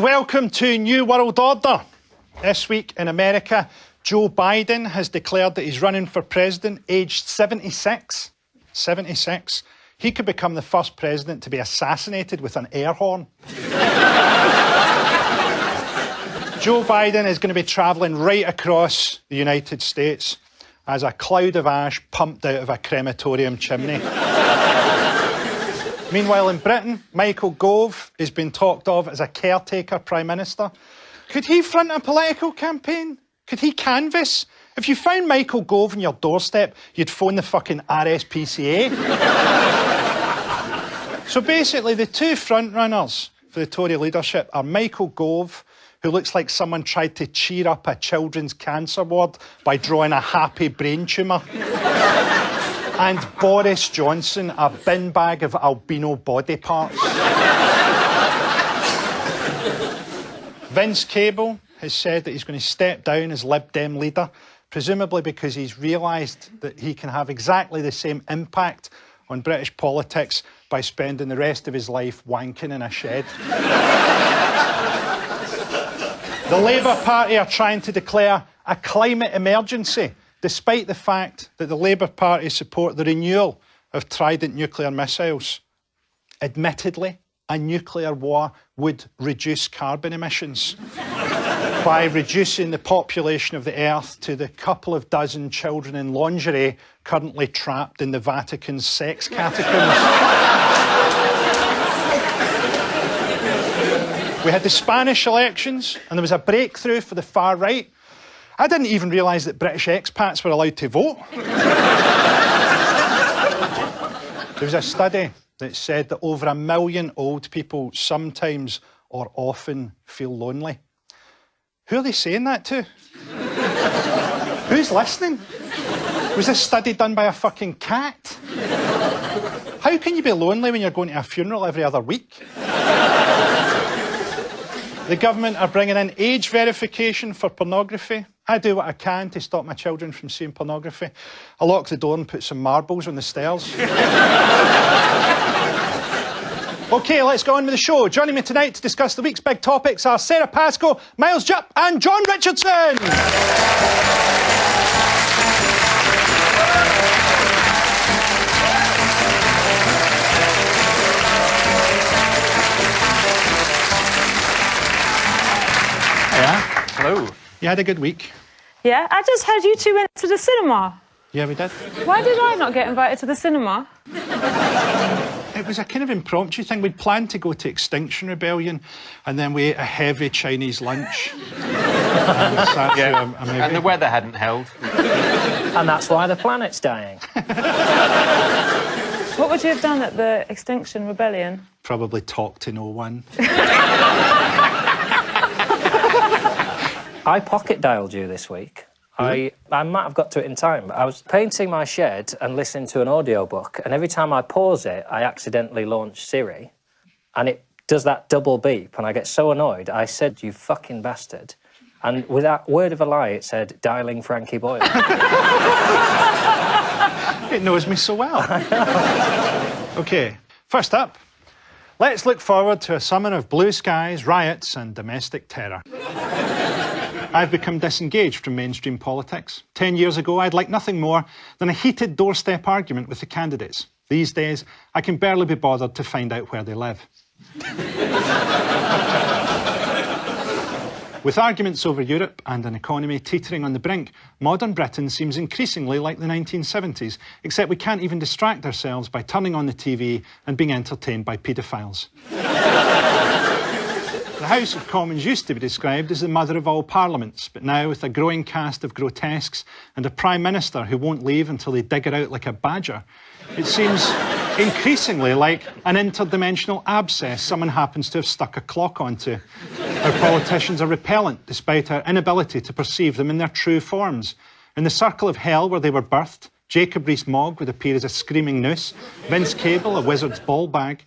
welcome to New World Order. This week in America, Joe Biden has declared that he's running for president, aged 76. 76. He could become the first president to be assassinated with an air horn. Joe Biden is going to be travelling right across the United States as a cloud of ash pumped out of a crematorium chimney. Meanwhile, in Britain, Michael Gove has been talked of as a caretaker Prime Minister. Could he front a political campaign? Could he canvass? If you found Michael Gove on your doorstep, you'd phone the fucking RSPCA. So basically, the two front-runners for the Tory leadership are Michael Gove, who looks like someone tried to cheer up a children's cancer ward by drawing a happy brain tumour. And Boris Johnson, a bin bag of albino body parts. Vince Cable has said that he's going to step down as Lib Dem leader, presumably because he's realised that he can have exactly the same impact on British politics by spending the rest of his life wanking in a shed. The Labour Party are trying to declare a climate emergency, despite the fact that the Labour Party support the renewal of Trident nuclear missiles. Admittedly, a nuclear war would reduce carbon emissions by reducing the population of the Earth to the couple of dozen children in lingerie currently trapped in the Vatican's sex catacombs. We had the Spanish elections, and there was a breakthrough for the far right. I didn't even realise that British expats were allowed to vote. There was a study that said that over 1 million old people sometimes or often feel lonely. Who are they saying that to? Who's listening? Was this study done by a fucking cat? How can you be lonely when you're going to a funeral every other week? The government are bringing in age verification for pornography. I do what I can to stop my children from seeing pornography. I lock the door and put some marbles on the stairs. OK, let's go on with the show. Joining me tonight to discuss the week's big topics are Sara, Pascoe, Miles, Jupp and John Richardson. Hello. You had a good week? Yeah, I just heard you two went to the cinema. Yeah, we did. Why did I not get invited to the cinema? It was a kind of impromptu thing. We'd planned to go to Extinction Rebellion, and then we ate a heavy Chinese lunch. And sat through a movie. And the weather hadn't held. And that's why the planet's dying. What would you have done at the Extinction Rebellion? Probably talk to no one. I pocket dialed you this week. I might have got to it in time, but I was painting my shed and listening to an audiobook, and every time I pause it, I accidentally launch Siri, and it does that double beep, and I get so annoyed. I said, "You fucking bastard." And without word of a lie, it said, "Dialing Frankie Boyle." It knows me so well. OK, first up, let's look forward to a summer of blue skies, riots and domestic terror. I've become disengaged from mainstream politics. 10 years ago, I'd like nothing more than a heated doorstep argument with the candidates. These days, I can barely be bothered to find out where they live. With arguments over Europe and an economy teetering on the brink, modern Britain seems increasingly like the 1970s, except we can't even distract ourselves by turning on the TV and being entertained by paedophiles. The House of Commons used to be described as the mother of all parliaments, but now with a growing cast of grotesques and a Prime Minister who won't leave until they dig her out like a badger, it seems increasingly like an interdimensional abscess someone happens to have stuck a clock onto. Our politicians are repellent despite our inability to perceive them in their true forms. In the circle of hell where they were birthed, Jacob Rees-Mogg would appear as a screaming noose, Vince Cable a wizard's ball bag,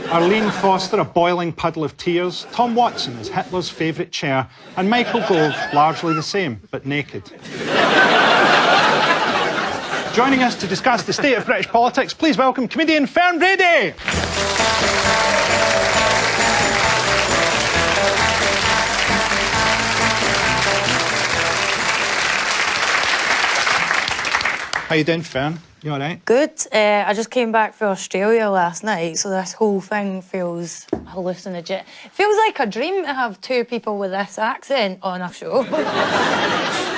Arlene Foster a boiling puddle of tears, Tom Watson as Hitler's favourite chair, and Michael Gove largely the same, but naked. Joining us to discuss the state of British politics, please welcome comedian Fern Brady. How you doing, Fern? You all right? Good. I just came back from Australia last night, so this whole thing feels hallucinogenic. It feels like a dream to have two people with this accent on a show.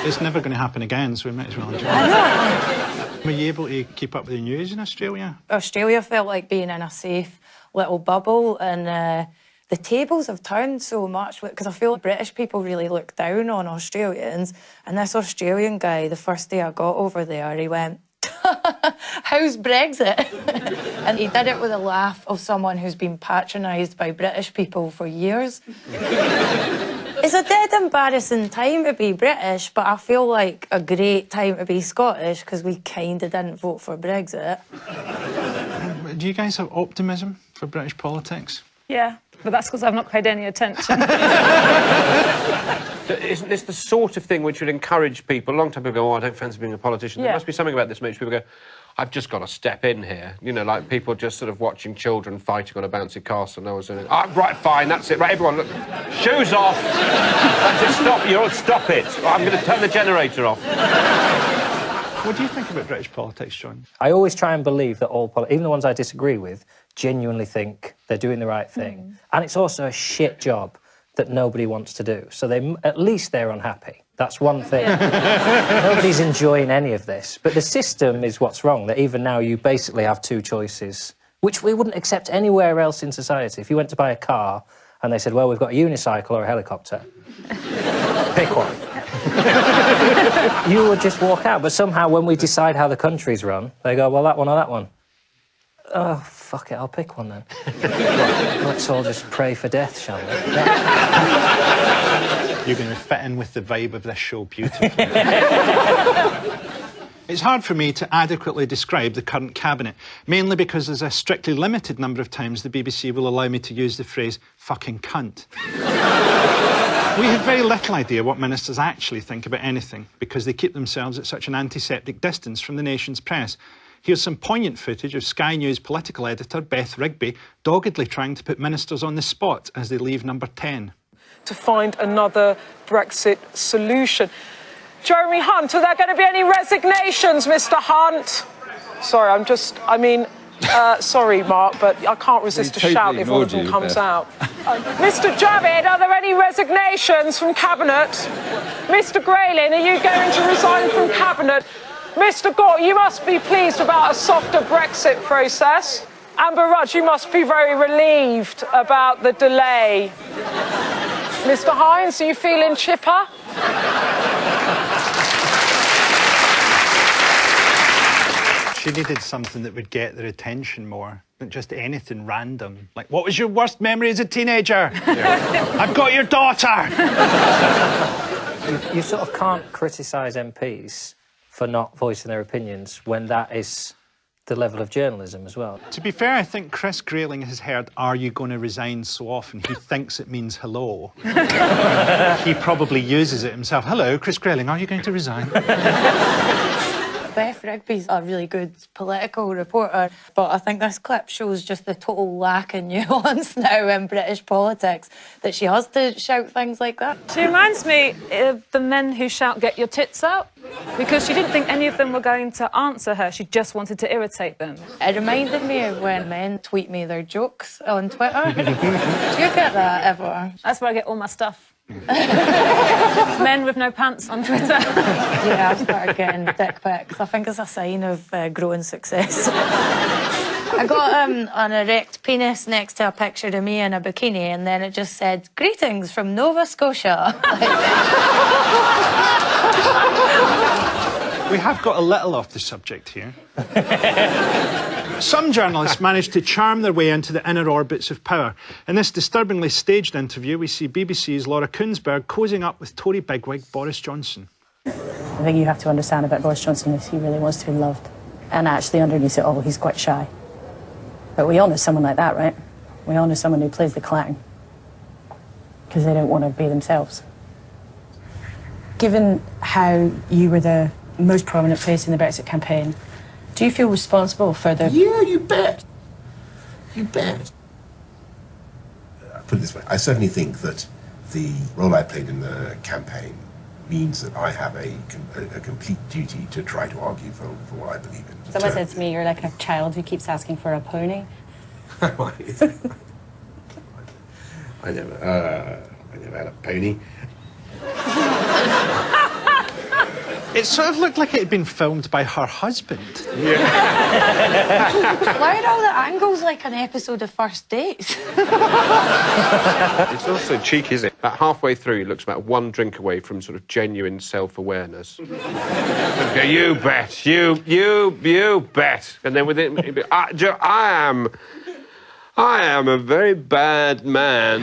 It's never going to happen again, so we might as well enjoy it. I know. Were you able to keep up with the news in Australia? Australia felt like being in a safe little bubble, and the tables have turned so much because I feel like British people really look down on Australians. And this Australian guy, the first day I got over there, he went, "How's Brexit?" And he did it with a laugh of someone who's been patronised by British people for years. It's a dead embarrassing time to be British, but I feel like a great time to be Scottish because we kind of didn't vote for Brexit. Do you guys have optimism for British politics? Yeah, but that's because I've not paid any attention. Isn't this the sort of thing which would encourage people? A long time people go, "Oh, I don't fancy being a politician." Yeah. There must be something about this which people go, "I've just got to step in here." You know, like people just sort of watching children fighting on a bouncy castle. And I was saying, "Oh, right, fine, that's it. Right, everyone, look, shoes off. Just stop. Stop it. I'm going to turn the generator off." What do you think about British politics, John? I always try and believe that all even the ones I disagree with, genuinely think they're doing the right thing. And it's also a shit job that nobody wants to do. So at least they're unhappy. That's one thing. Nobody's enjoying any of this. But the system is what's wrong, that even now you basically have two choices, which we wouldn't accept anywhere else in society. If you went to buy a car and they said, "Well, we've got a unicycle or a helicopter," pick one. You would just walk out. But somehow when we decide how the country's run, they go, "Well, that one or that one." Oh, fuck it, I'll pick one then. Let's all just pray for death, shall we? You're going to fit in with the vibe of this show beautifully. It's hard for me to adequately describe the current cabinet, mainly because there's a strictly limited number of times the BBC will allow me to use the phrase "fucking cunt." We have very little idea what ministers actually think about anything, because they keep themselves at such an antiseptic distance from the nation's press. Here's some poignant footage of Sky News political editor Beth Rigby doggedly trying to put ministers on the spot as they leave number 10. To find another Brexit solution. Jeremy Hunt, are there going to be any resignations, Mr. Hunt? Sorry, sorry, Mark, but I can't resist a shout if one of them comes out. Mr. Javid, are there any resignations from Cabinet? Mr. Grayling, are you going to resign from Cabinet? Mr. Gore, you must be pleased about a softer Brexit process. Amber Rudd, you must be very relieved about the delay. Mr. Hines, are you feeling chipper? She needed something that would get their attention more than just anything random. Like, "What was your worst memory as a teenager?" "I've got your daughter!" You sort of can't criticise MPs for not voicing their opinions when that is the level of journalism as well. To be fair, I think Chris Grayling has heard "Are you going to resign?" so often, he thinks it means hello. He probably uses it himself. "Hello, Chris Grayling, are you going to resign?" Beth Rigby's a really good political reporter, but I think this clip shows just the total lack of nuance now in British politics, that she has to shout things like that. She reminds me of the men who shout "get your tits out," because she didn't think any of them were going to answer her. She just wanted to irritate them. It reminded me of when men tweet me their jokes on Twitter. Do you get that ever? That's where I get all my stuff. Men with no pants on Twitter. Yeah, I've started getting dick pics. I think it's a sign of growing success. I got an erect penis next to a picture of me in a bikini, and then it just said, "Greetings from Nova Scotia." We have got a little off the subject here. Some journalists manage to charm their way into the inner orbits of power. In this disturbingly staged interview, we see BBC's Laura Kuenssberg cosing up with Tory bigwig Boris Johnson. I think you have to understand about Boris Johnson is he really wants to be loved. And actually underneath it all, he's quite shy. But we all know someone like that, right? We all know someone who plays the clown. Because they don't want to be themselves. Given how you were the most prominent face in the Brexit campaign, do you feel responsible for the... Yeah, you bet. You bet. Put it this way, I certainly think that the role I played in the campaign means that I have a complete duty to try to argue for what I believe in. Someone said to me, you're like a child who keeps asking for a pony. I never had a pony. It sort of looked like it had been filmed by her husband. Why are all the angles like an episode of First Dates? It's also cheeky, isn't it? About halfway through, he looks about one drink away from sort of genuine self-awareness. Okay, you bet. You bet. And then within... I am a very bad man.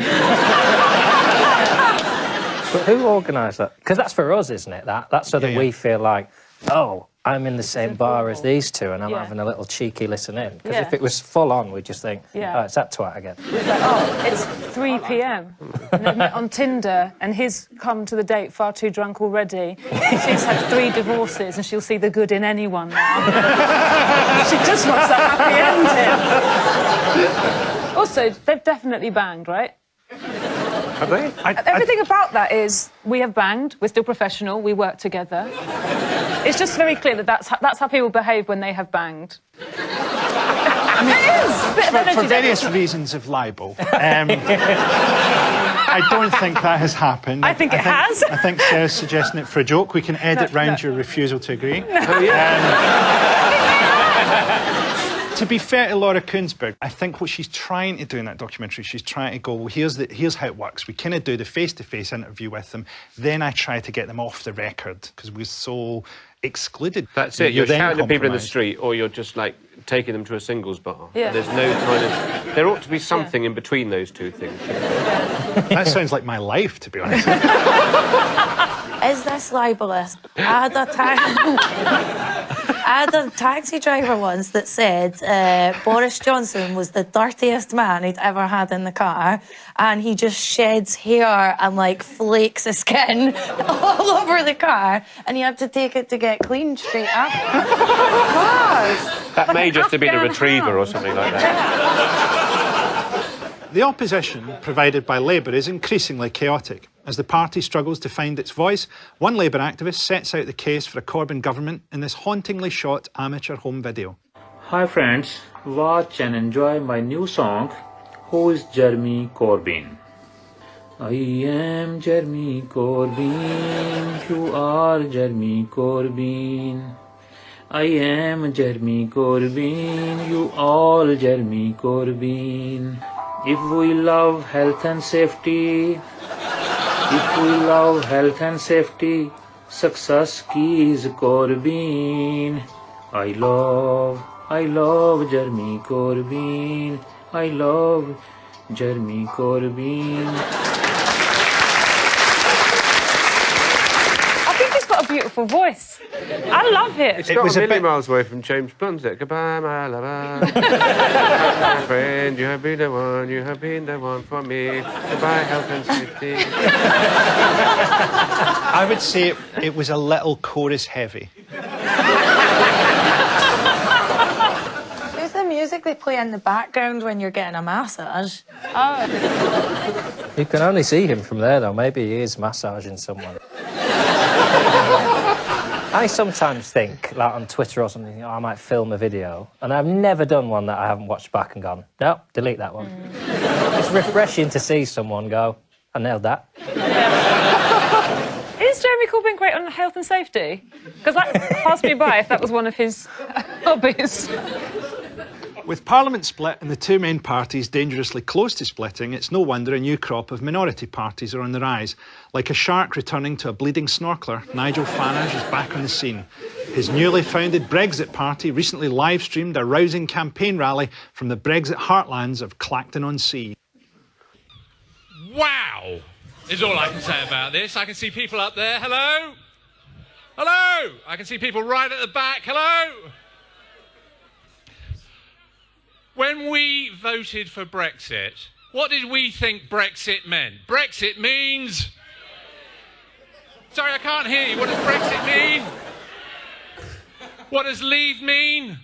But who organised that? Because that's for us, isn't it? That's so that we feel like, oh, I'm in the same bar as these two and I'm having a little cheeky listen in. Because if it was full on, we'd just think, oh, it's that twat again. Like, oh, it's 3 p.m. and they've met on Tinder and he's come to the date far too drunk already. She's had 3 divorces and she'll see the good in anyone now. She just wants the happy ending. Also, they've definitely banged, right? Have they? Everything about that is, we have banged, we're still professional, we work together. It's just very clear that that's how people behave when they have banged. For various reasons of libel. I don't think that has happened. I think it has. I think Sarah's suggesting it for a joke. We can edit round your refusal to agree. Oh, yeah. To be fair to Laura Kuenssberg, I think what she's trying to do in that documentary, she's trying to go, well, here's how it works. We kind of do the face-to-face interview with them, then I try to get them off the record, because we're so excluded. That's it. You're shouting at people in the street, or you're just, like, taking them to a singles bar. Yeah. There's no kind of... There ought to be something in between those two things. That sounds like my life, to be honest. Is this libelous? I had a taxi driver once that said Boris Johnson was the dirtiest man he'd ever had in the car, and he just sheds hair and, like, flakes of skin all over the car, and he had to take it to get cleaned straight after. That may just have been a retriever or something like that. The opposition provided by Labour is increasingly chaotic. As the party struggles to find its voice, one Labour activist sets out the case for a Corbyn government in this hauntingly shot amateur home video. Hi friends, watch and enjoy my new song, Who is Jeremy Corbyn? I am Jeremy Corbyn, you are Jeremy Corbyn. I am Jeremy Corbyn, you all Jeremy Corbyn. If we love health and safety, success keys Corbyn. I love Jeremy Corbyn. I love Jeremy Corbyn. I think he's got a beautiful voice. I love it. It's not a million miles away from James Blunt's. Goodbye, my lover. My friend, you have been the one for me. Goodbye, health and safety. I would say it was a little chorus heavy. Who's the music they play in the background when you're getting a massage? Oh. You can only see him from there, though. Maybe he is massaging someone. I sometimes think, like on Twitter or something, I might film a video, and I've never done one that I haven't watched back and gone, no, delete that one. It's refreshing to see someone go, I nailed that. Is Jeremy Corbyn great on health and safety? Because that passed me by if that was one of his hobbies. With Parliament split and the two main parties dangerously close to splitting, it's no wonder a new crop of minority parties are on the rise. Like a shark returning to a bleeding snorkeler, Nigel Farage is back on the scene. His newly founded Brexit party recently live-streamed a rousing campaign rally from the Brexit heartlands of Clacton-on-Sea. Wow, is all I can say about this. I can see people up there. Hello? Hello? I can see people right at the back. Hello? When we voted for Brexit, what did we think Brexit meant? Brexit means... Sorry, I can't hear you. What does Brexit mean? What does leave mean?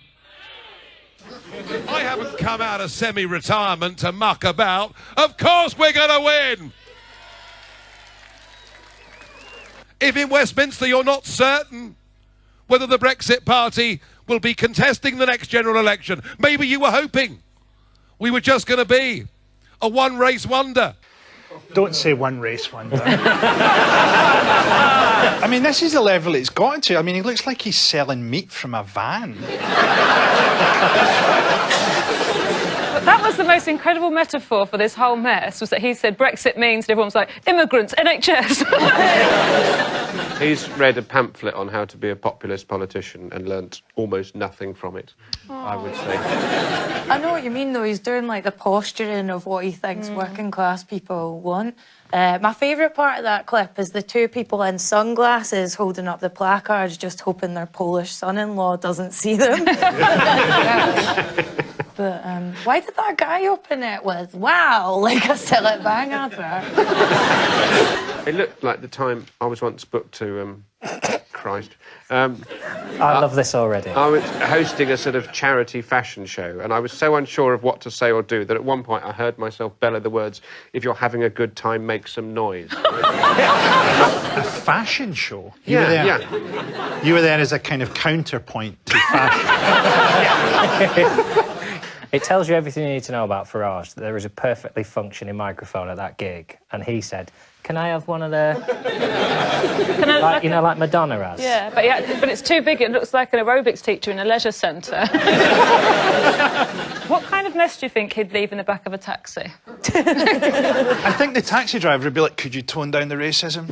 I haven't come out of semi-retirement to muck about. Of course we're going to win! if in Westminster you're not certain whether the Brexit Party will be contesting the next general election. Maybe you were hoping we were just going to be a one-race wonder. Don't say one race wonder. I mean, this is the level it's gotten to. I mean, he looks like he's selling meat from a van. But that was the most incredible metaphor for this whole mess, was that he said Brexit means, and everyone's like, immigrants, NHS. He's read a pamphlet on how to be a populist politician and learnt almost nothing from it, I would say. I know what you mean, though. He's doing, like, the posturing of what he thinks working-class people want. My favourite part of that clip is the two people in sunglasses holding up the placards, just hoping their Polish son-in-law doesn't see them. But why did that guy open it with, wow, like a Sell It Bang advert? It looked like the time I was once booked to, Christ. I love this already. I was hosting a sort of charity fashion show, and I was so unsure of what to say or do that at one point I heard myself bellow the words, "If you're having a good time, make some noise." A fashion show? You were there, yeah. You were there as a kind of counterpoint to fashion. It tells you everything you need to know about Farage, that there is a perfectly functioning microphone at that gig. And he said, can I have one of the... like, you know, like Madonna has? Yeah, but it's too big. It looks like an aerobics teacher in a leisure centre. What kind of mess do you think he'd leave in the back of a taxi? I think the taxi driver would be like, could you tone down the racism?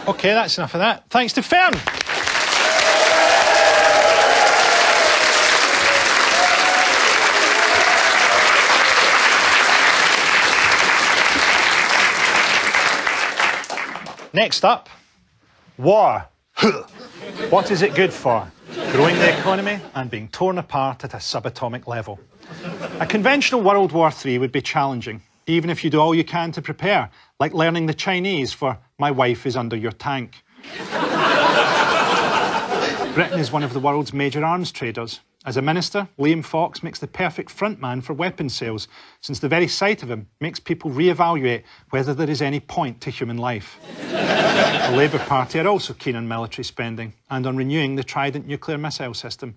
OK, that's enough of that. Thanks to Fern. Next up, war. What is it good for? Growing the economy and being torn apart at a subatomic level. A conventional World War III would be challenging, even if you do all you can to prepare, like learning the Chinese for "my wife is under your tank." Britain is one of the world's major arms traders. As a minister, Liam Fox makes the perfect frontman for weapons sales, since the very sight of him makes people re-evaluate whether there is any point to human life. The Labour Party are also keen on military spending and on renewing the Trident nuclear missile system.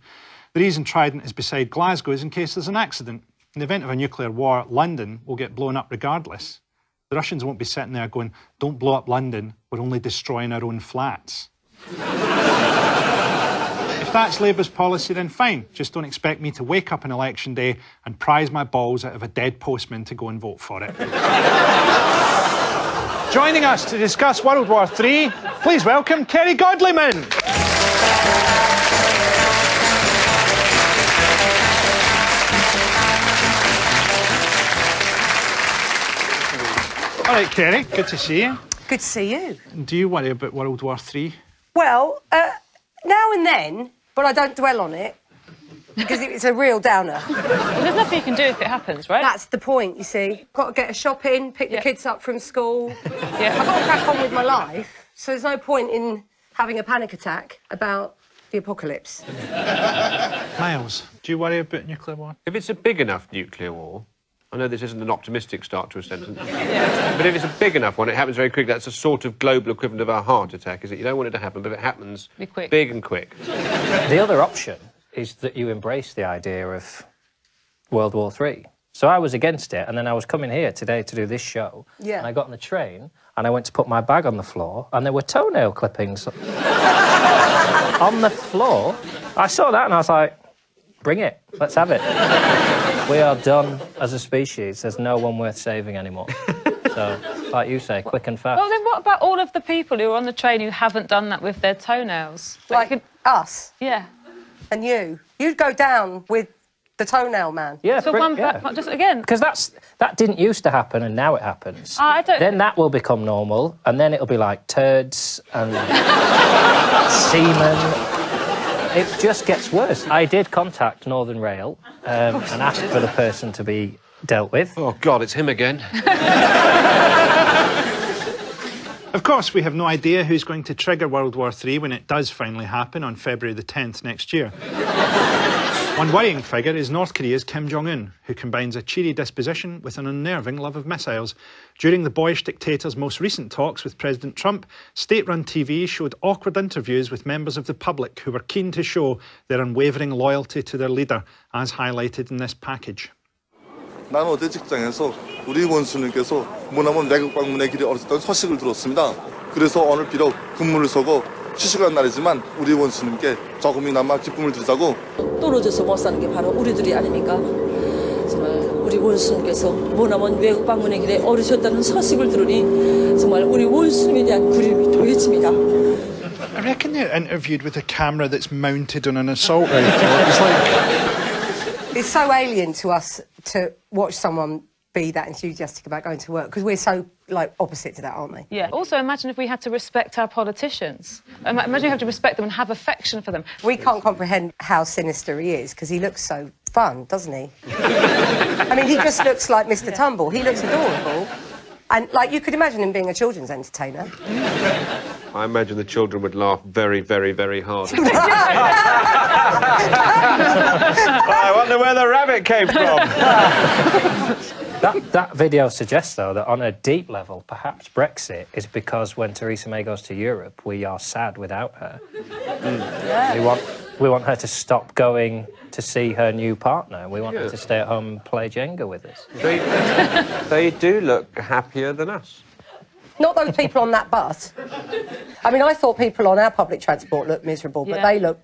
The reason Trident is beside Glasgow is in case there's an accident. In the event of a nuclear war, London will get blown up regardless. The Russians won't be sitting there going, "Don't blow up London, we're only destroying our own flats." If that's Labour's policy, then fine. Just don't expect me to wake up on election day and prize my balls out of a dead postman to go and vote for it. Joining us to discuss World War III, please welcome Kerry Godliman. All right, Kerry, good to see you. Good to see you. Do you worry about World War III? Well, now and then, but I don't dwell on it, because it's a real downer. Well, there's nothing you can do if it happens, right? That's the point, you see. Got to get a shop in, pick the kids up from school. Yeah. I've got to crack on with my life, so there's no point in having a panic attack about the apocalypse. Miles, do you worry about nuclear war? If it's a big enough nuclear war, I know this isn't an optimistic start to a sentence, but if it's a big enough one, it happens very quickly. That's a sort of global equivalent of a heart attack, is it? You don't want it to happen, but it happens big and quick. The other option is that you embrace the idea of World War III. So I was against it, and then I was coming here today to do this show, and I got on the train, and I went to put my bag on the floor, and there were toenail clippings on the floor. I saw that, and I was like, bring it, let's have it. We are done as a species. There's no one worth saving anymore. So, like you say, quick and fast. Well, then what about all of the people who are on the train who haven't done that with their toenails? Like us? Yeah. And you? You'd go down with the toenail man? Yeah, so just again. Because that didn't used to happen, and now it happens. I don't... Then that will become normal, and then it'll be like turds and semen. It just gets worse. I did contact Northern Rail and asked for the person to be dealt with. Oh, God, it's him again. Of course, we have no idea who's going to trigger World War III when it does finally happen on February the 10th next year. One worrying figure is North Korea's Kim Jong-un, who combines a cheery disposition with an unnerving love of missiles. During the boyish dictator's most recent talks with President Trump, state-run TV showed awkward interviews with members of the public who were keen to show their unwavering loyalty to their leader, as highlighted in this package. 나는 어제 직장에서 우리 원수님께서 모나먼 외국 방문의 길에 어렸던 소식을 들었습니다. 그래서 오늘 비록 근무를 서고 쉬시고 한 날이지만 우리 원수님께 조금이나마 기쁨을 드리자고. 떨어져서 못 사는 게 바로 우리들이 아닙니까? 정말 우리 원수님께서 모나먼 외국 방문의 길에 어르셨다는 소식을 들으니 정말 우리 원수님에 대한 그리움이 도해집니다. I reckon they're interviewed with a camera that's mounted on an assault rifle. It's like... It's so alien to us to watch someone be that enthusiastic about going to work, because we're so, like, opposite to that, aren't we? Yeah. Also, imagine if we had to respect our politicians. Imagine you have to respect them and have affection for them. We can't comprehend how sinister he is, because he looks so fun, doesn't he? I mean, he just looks like Mr. Tumble. He looks adorable. And, like, you could imagine him being a children's entertainer. I imagine the children would laugh very, very, very hard. I wonder where the rabbit came from. That video suggests, though, that on a deep level, perhaps Brexit is because when Theresa May goes to Europe, we are sad without her. Yeah. We want her to stop going to see her new partner. We want her to stay at home and play Jenga with us. They do look happier than us. Not those people on that bus. I mean, I thought people on our public transport looked miserable, but they look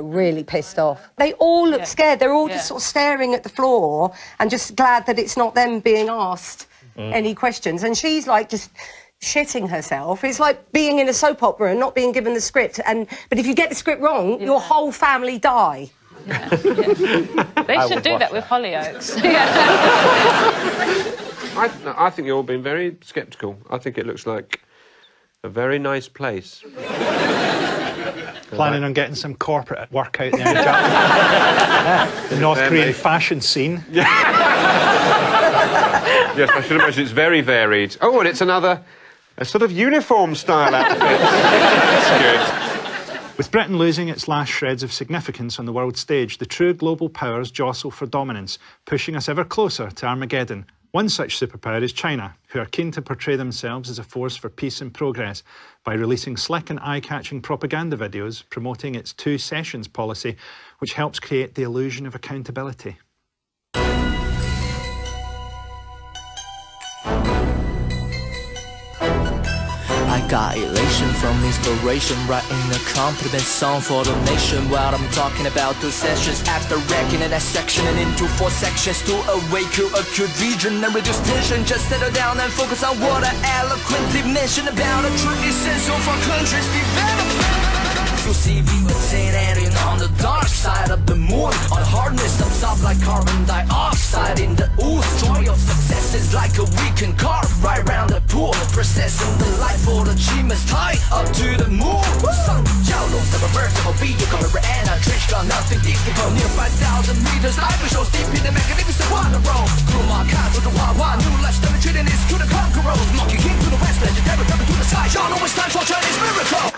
really pissed off. They all look scared. They're all just sort of staring at the floor and just glad that it's not them being asked any questions. And she's like just shitting herself. It's like being in a soap opera and not being given the script. But if you get the script wrong, your whole family die. Yeah. They should do that with Hollyoaks. I think you're all being very sceptical. I think it looks like a very nice place. Planning on getting some corporate work out there, Jupp? The North Korean fashion scene. Yes, I should imagine it's very varied. Oh, and it's a sort of uniform-style outfit. That's good. With Britain losing its last shreds of significance on the world stage, the true global powers jostle for dominance, pushing us ever closer to Armageddon. One such superpower is China, who are keen to portray themselves as a force for peace and progress by releasing slick and eye-catching propaganda videos promoting its 2 sessions policy, which helps create the illusion of accountability. I got elation from inspiration, writing a compliment song for the nation. What I'm talking about, 2 sessions after wrecking in that section and into 4 sections to awake your acute vision and reduce tension. Just settle down and focus on what I eloquently mentioned about the true essence of our country's development. So see we attain on the dark side of the moon, on the hardness of stuff like carbon dioxide in the ooze. Joy of success is like a weekend carve right round the pool, processing the life for the achievements tied up to the moon. Sun, yellows of a vertical beat, you come over and I trench gun, nothing deep to go near 5,000 meters. Life is so steep in the magnificent water road. Through my car to the Wawa, new life demonstrating is to the conquerors. Monkey king to the west, legendary coming to the sky. Y'all know it's time for Chinese miracle.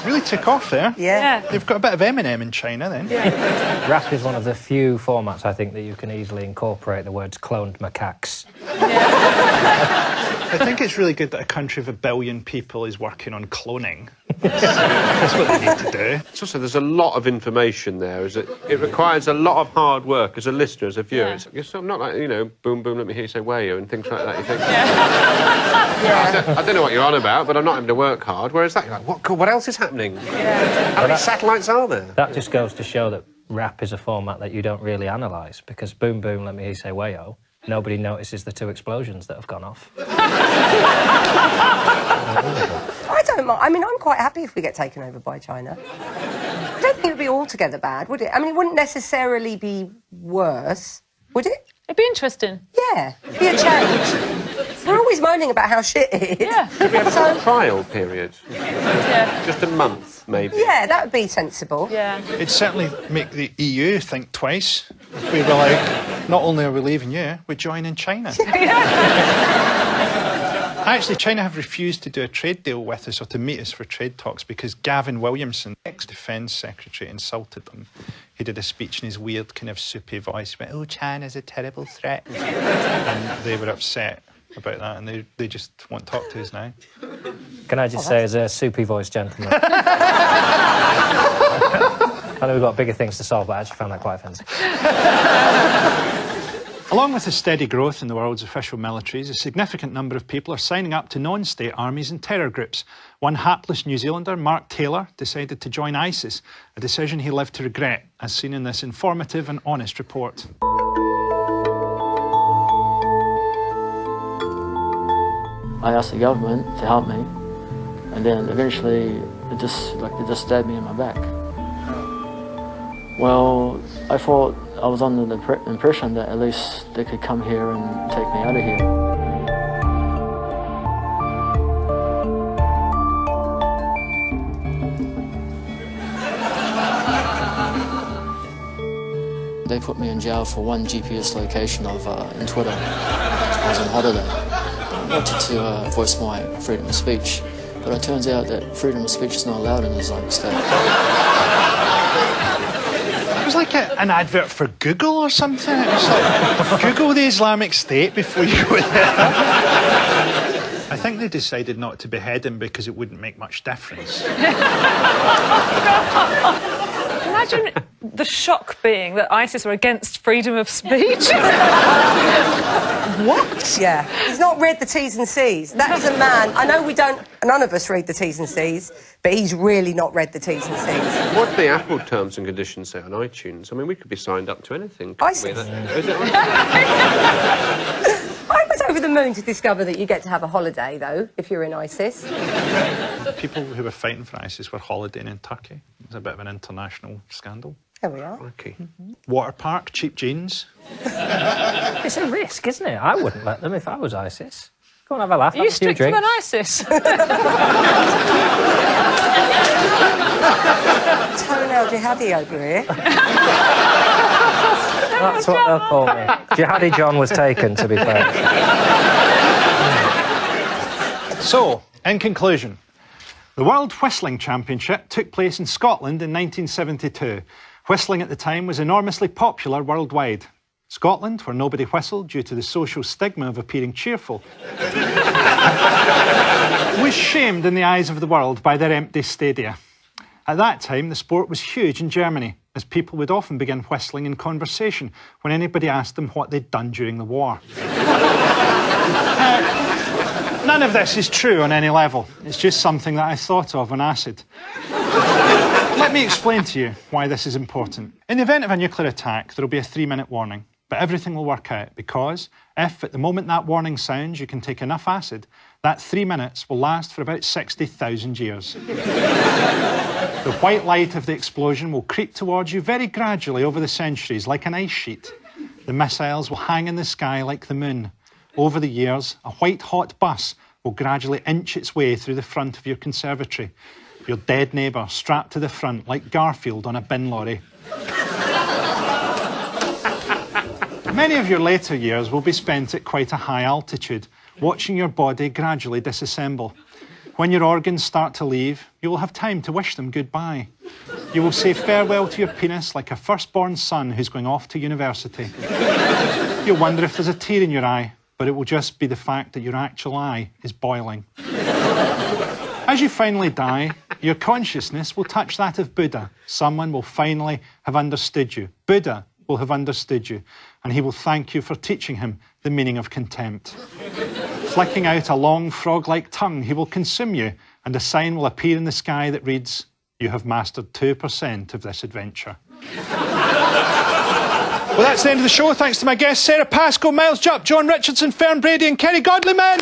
Really took off there. Yeah. They've got a bit of Eminem in China then. Yeah. Rap is one of the few formats, I think, that you can easily incorporate the words cloned macaques. I think it's really good that a country of 1 billion people is working on cloning. That's what they need to do. It's also, there's a lot of information there. It requires a lot of hard work as a listener, as a viewer. Yeah. It's not like, you know, boom, boom, let me hear you say wayo and things like that. You think, Yeah. I don't know what you're on about, but I'm not having to work hard. Whereas that, you're like, what else is happening? Yeah. How many satellites are there? That just goes to show that rap is a format that you don't really analyse, because boom, boom, let me hear you say wayo, nobody notices the 2 explosions that have gone off. I don't mind. I mean, I'm quite happy if we get taken over by China. I don't think it would be altogether bad, would it? I mean, it wouldn't necessarily be worse, would it? It'd be interesting. Yeah, it'd be a change. We're always moaning about how shit it is. Yeah. Should we have a trial period? Yeah. Just a month, maybe? Yeah, that would be sensible. Yeah. It'd certainly make the EU think twice. If we were like, not only are we leaving you, we're joining China. Actually, China have refused to do a trade deal with us or to meet us for trade talks because Gavin Williamson, ex-Defence Secretary, insulted them. He did a speech in his weird kind of soupy voice, went, "Oh, China's a terrible threat." And they were upset about that, and they just won't talk to us now. Can I just say, as a soupy voiced gentleman, I know we've got bigger things to solve, but I actually found that quite offensive. Along with the steady growth in the world's official militaries, a significant number of people are signing up to non-state armies and terror groups. One hapless New Zealander, Mark Taylor, decided to join ISIS, a decision he lived to regret, as seen in this informative and honest report. I asked the government to help me, and then eventually they just stabbed me in my back. Well, I thought I was under the impression that at least they could come here and take me out of here. They put me in jail for one GPS location of in Twitter. I was on holiday. I wanted to voice my freedom of speech, but it turns out that freedom of speech is not allowed in the Islamic State. It was like an advert for Google or something. It was like, Google the Islamic State before you go there. I think they decided not to behead him because it wouldn't make much difference. Imagine the shock being that ISIS are against freedom of speech. What? Yeah. He's not read the T's and C's. That is a man. I know none of us read the T's and C's, but he's really not read the T's and C's. What do the Apple terms and conditions say on iTunes? I mean, we could be signed up to anything. ISIS? Is it right? I was over the moon to discover that you get to have a holiday, though, if you're in ISIS. People who were fighting for ISIS were holidaying in Turkey. It was a bit of an international scandal. There we are. Okay. Water park, cheap jeans. It's a risk, isn't it? I wouldn't let them if I was ISIS. Go and have a laugh. Are you stricter than ISIS? Toenail jihadi over here. That's what they'll call me. Jihadi John was taken, to be fair. So, in conclusion, the World Whistling Championship took place in Scotland in 1972. Whistling at the time was enormously popular worldwide. Scotland, where nobody whistled due to the social stigma of appearing cheerful, was shamed in the eyes of the world by their empty stadia. At that time, the sport was huge in Germany, as people would often begin whistling in conversation when anybody asked them what they'd done during the war. None of this is true on any level. It's just something that I thought of on acid. Let me explain to you why this is important. In the event of a nuclear attack, there will be a 3-minute warning, but everything will work out because if, at the moment that warning sounds, you can take enough acid, that 3 minutes will last for about 60,000 years. The white light of the explosion will creep towards you very gradually over the centuries, like an ice sheet. The missiles will hang in the sky like the moon. Over the years, a white-hot bus will gradually inch its way through the front of your conservatory. Your dead neighbour strapped to the front like Garfield on a bin lorry. Many of your later years will be spent at quite a high altitude, watching your body gradually disassemble. When your organs start to leave, you will have time to wish them goodbye. You will say farewell to your penis like a firstborn son who's going off to university. You'll wonder if there's a tear in your eye, but it will just be the fact that your actual eye is boiling. As you finally die, your consciousness will touch that of Buddha. Someone will finally have understood you. Buddha will have understood you, and he will thank you for teaching him the meaning of contempt. Flicking out a long frog-like tongue, he will consume you, and a sign will appear in the sky that reads, "You have mastered 2% of this adventure." Well, that's the end of the show. Thanks to my guests, Sara, Pascoe, Jupp, John Richardson, Fern, Brady and Kerry, Godliman.